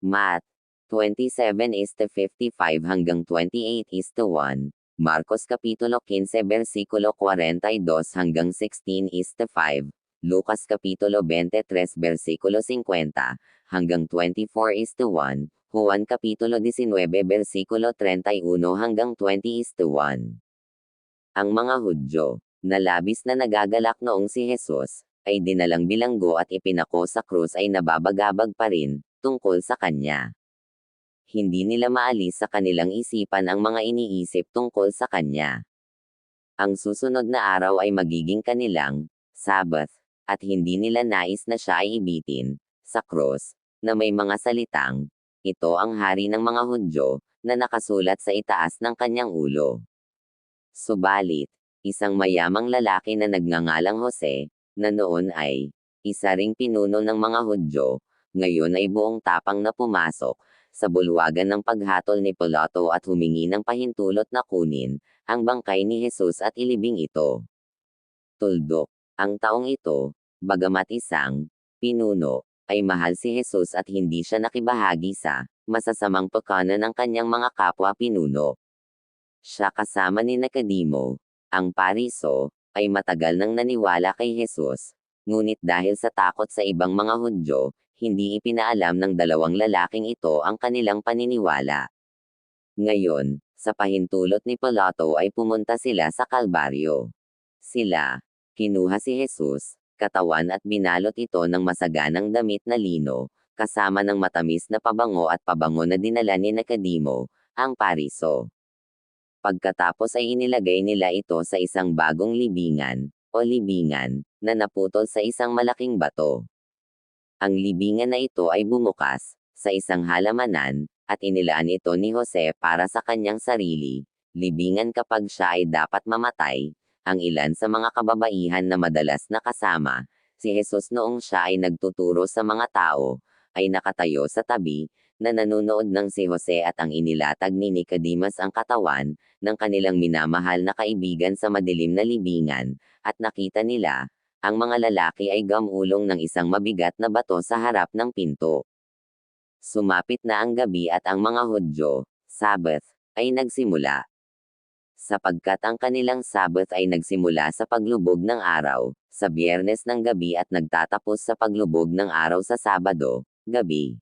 Math. 27:55 hanggang 28:1. Marcos Kapitulo 15 versikulo 42 hanggang 16:5. Lucas Kapitulo 23 versikulo 50 hanggang 24:1. Juan Kapitulo 19 versikulo 31 hanggang 20:1. Ang mga Hudyo, na labis na nagagalak noong si Jesus, ay dinalang bilanggo at ipinako sa krus ay nababagabag pa rin, tungkol sa kanya. Hindi nila maalis sa kanilang isipan ang mga iniisip tungkol sa kanya. Ang susunod na araw ay magiging kanilang Sabbath, at hindi nila nais na siya ay ibitin sa krus, na may mga salitang, "Ito ang hari ng mga Hudyo," na nakasulat sa itaas ng kanyang ulo. Subalit, isang mayamang lalaki na nagngangalang Jose, na noon ay isa ring pinuno ng mga Hudyo, ngayon ay buong tapang na pumasok sa bulwagan ng paghatol ni Pilato at humingi ng pahintulot na kunin ang bangkay ni Jesus at ilibing ito. Tuldok. Ang taong ito, bagamat isang pinuno, ay mahal si Jesus at hindi siya nakibahagi sa masasamang pagkana ng kanyang mga kapwa pinuno. Siya kasama ni Nicodemo, ang Pariso, ay matagal nang naniwala kay Jesus, ngunit dahil sa takot sa ibang mga Hudyo, hindi ipinaalam ng dalawang lalaking ito ang kanilang paniniwala. Ngayon, sa pahintulot ni Pilato ay pumunta sila sa Kalbaryo. Sila, kinuha si Jesus, katawan at binalot ito ng masaganang damit na lino, kasama ng matamis na pabango at pabango na dinala ni Nicodemo, ang Pariso. Pagkatapos ay inilagay nila ito sa isang bagong libingan, o libingan, na naputol sa isang malaking bato. Ang libingan na ito ay bumukas, sa isang halamanan, at inilaan ito ni Jose para sa kanyang sarili, libingan kapag siya ay dapat mamatay. Ang ilan sa mga kababaihan na madalas nakasama, si Jesus noong siya ay nagtuturo sa mga tao, ay nakatayo sa tabi, na nanunood ng si Jose at ang inilatag ni Nicodemus ang katawan ng kanilang minamahal na kaibigan sa madilim na libingan, at nakita nila, ang mga lalaki ay gamulong ng isang mabigat na bato sa harap ng pinto. Sumapit na ang gabi at ang mga Hudyo, Sabbath, ay nagsimula. Sapagkat ang kanilang Sabbath ay nagsimula sa paglubog ng araw, sa Biyernes ng gabi at nagtatapos sa paglubog ng araw sa Sabado, gabi.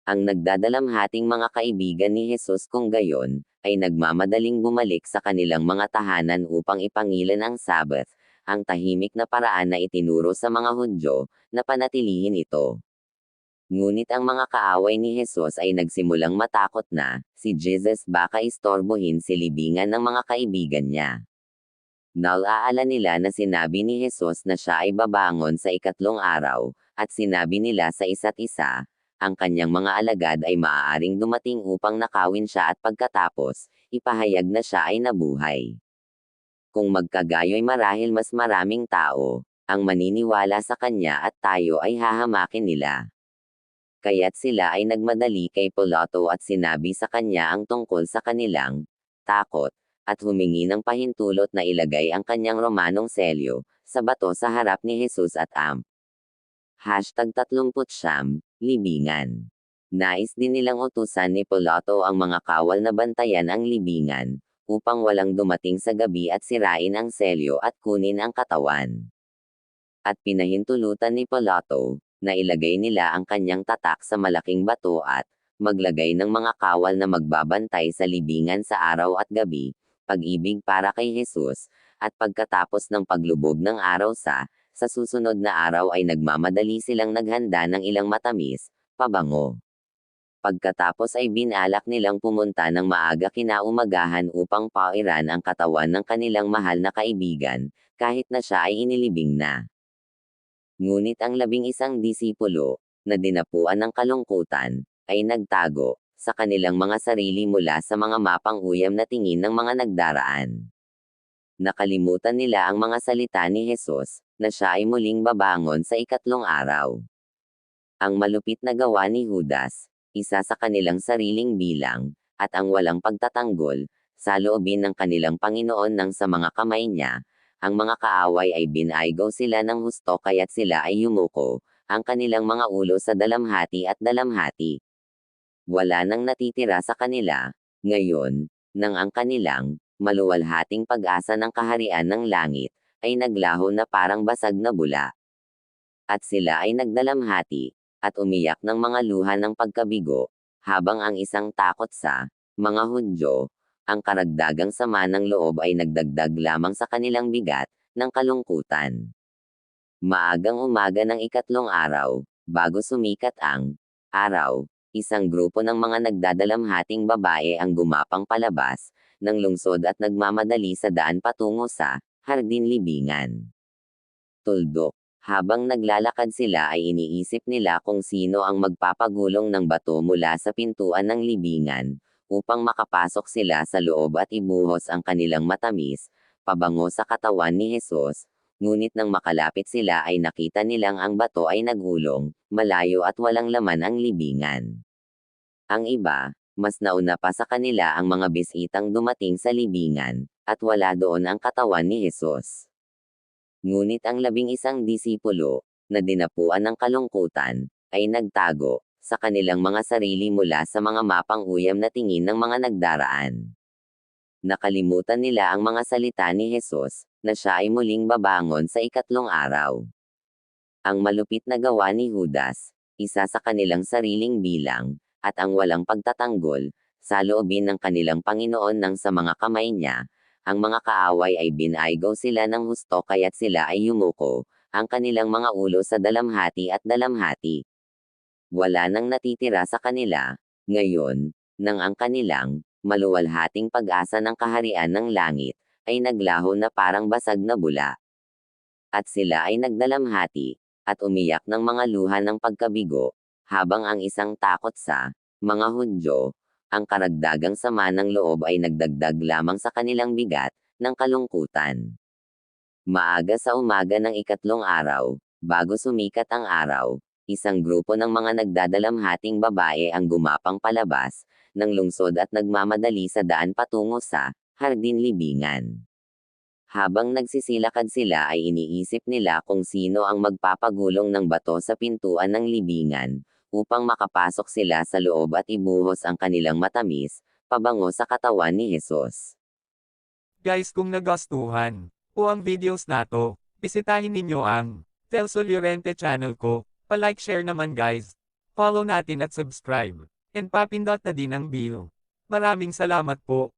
Ang nagdadalamhating mga kaibigan ni Jesus kung gayon, ay nagmamadaling bumalik sa kanilang mga tahanan upang ipangilan ang Sabbath, ang tahimik na paraan na itinuro sa mga Hudyo, na panatilihin ito. Ngunit ang mga kaaway ni Jesus ay nagsimulang matakot na, si Jesus baka istorbohin si libingan ng mga kaibigan niya. Nalaala nila na sinabi ni Jesus na siya ay babangon sa ikatlong araw, at sinabi nila sa isa't isa, ang kanyang mga alagad ay maaaring dumating upang nakawin siya at pagkatapos, ipahayag na siya ay nabuhay. Kung magkagayo'y marahil mas maraming tao, ang maniniwala sa kanya at tayo ay hahamakin nila. Kaya't sila ay nagmadali kay Pilato at sinabi sa kanya ang tungkol sa kanilang takot, at humingi ng pahintulot na ilagay ang kanyang Romanong selyo sa bato sa harap ni Jesus at #39 libingan. Nais din nilang utusan ni Pilato ang mga kawal na bantayan ang libingan, upang walang dumating sa gabi at sirain ang selyo at kunin ang katawan. At pinahintulutan ni Pilato, na ilagay nila ang kanyang tatak sa malaking bato at maglagay ng mga kawal na magbabantay sa libingan sa araw at gabi, pag-ibig para kay Jesus, at pagkatapos ng paglubog ng araw sa susunod na araw ay nagmamadali silang naghanda ng ilang matamis, pabango. Pagkatapos ay binalak nilang pumunta ng maaga kinaumagahan upang pairan ang katawan ng kanilang mahal na kaibigan, kahit na siya ay inilibing na. Ngunit ang 11 disipulo, na dinapuan ng kalungkutan, ay nagtago sa kanilang mga sarili mula sa mga mapang-uyam na tingin ng mga nagdaraan. Nakalimutan nila ang mga salita ni Jesus, na siya ay muling babangon sa ikatlong araw. Ang malupit na gawa ni Judas, isa sa kanilang sariling bilang, at ang walang pagtatanggol, sa loobin ng kanilang Panginoon nang sa mga kamay niya, ang mga kaaway ay binaygo sila ng husto kaya't sila ay yumuko, ang kanilang mga ulo sa dalamhati at dalamhati. Wala nang natitira sa kanila, ngayon, nang ang kanilang, maluwalhating pag-asa ng kaharian ng langit, ay naglaho na parang basag na bula. At sila ay nagdalamhati, at umiyak ng mga luha ng pagkabigo, habang ang isang takot sa mga Hudyo, ang karagdagang sama ng loob ay nagdagdag lamang sa kanilang bigat ng kalungkutan. Maagang umaga ng ikatlong araw, bago sumikat ang araw, isang grupo ng mga nagdadalamhating babae ang gumapang palabas ng lungsod at nagmamadali sa daan patungo sa Hardin Libingan. Tuldok. Habang naglalakad sila ay iniisip nila kung sino ang magpapagulong ng bato mula sa pintuan ng libingan, upang makapasok sila sa loob at ibuhos ang kanilang matamis, pabango sa katawan ni Jesus. Ngunit nang makalapit sila ay nakita nilang ang bato ay nagulong, malayo at walang laman ang libingan. Ang iba, mas nauna pa sa kanila ang mga bisitang dumating sa libingan, at wala doon ang katawan ni Jesus. Ngunit ang 11 disipulo, na dinapuan ng kalungkutan, ay nagtago sa kanilang mga sarili mula sa mga mapang-uyam na tingin ng mga nagdaraan. Nakalimutan nila ang mga salita ni Jesus, na siya ay muling babangon sa ikatlong araw. Ang malupit na gawa ni Judas, isa sa kanilang sariling bilang, at ang walang pagtatanggol, sa loobin ng kanilang Panginoon nang sa mga kamay niya, ang mga kaaway ay binaygo sila ng husto kaya't sila ay yumuko, ang kanilang mga ulo sa dalamhati at dalamhati. Wala nang natitira sa kanila, ngayon, nang ang kanilang, maluwalhating pag-asa ng kaharian ng langit, ay naglaho na parang basag na bula. At sila ay nagdalamhati, at umiyak ng mga luha ng pagkabigo, habang ang isang takot sa mga Hudyo, ang karagdagang sama ng loob ay nagdagdag lamang sa kanilang bigat ng kalungkutan. Maaga sa umaga ng ikatlong araw, bago sumikat ang araw, isang grupo ng mga nagdadalamhating babae ang gumapang palabas ng lungsod at nagmamadali sa daan patungo sa Hardin Libingan. Habang nagsisilakad sila ay iniisip nila kung sino ang magpapagulong ng bato sa pintuan ng libingan, upang makapasok sila sa loob at ibuhos ang kanilang matamis, pabango sa katawan ni Jesus. Guys, kung nagustuhan po ang videos nato, bisitahin ninyo ang Telso Llorente channel ko, pa-like share naman guys, follow natin at subscribe, and papindot na din ang bell. Maraming salamat po.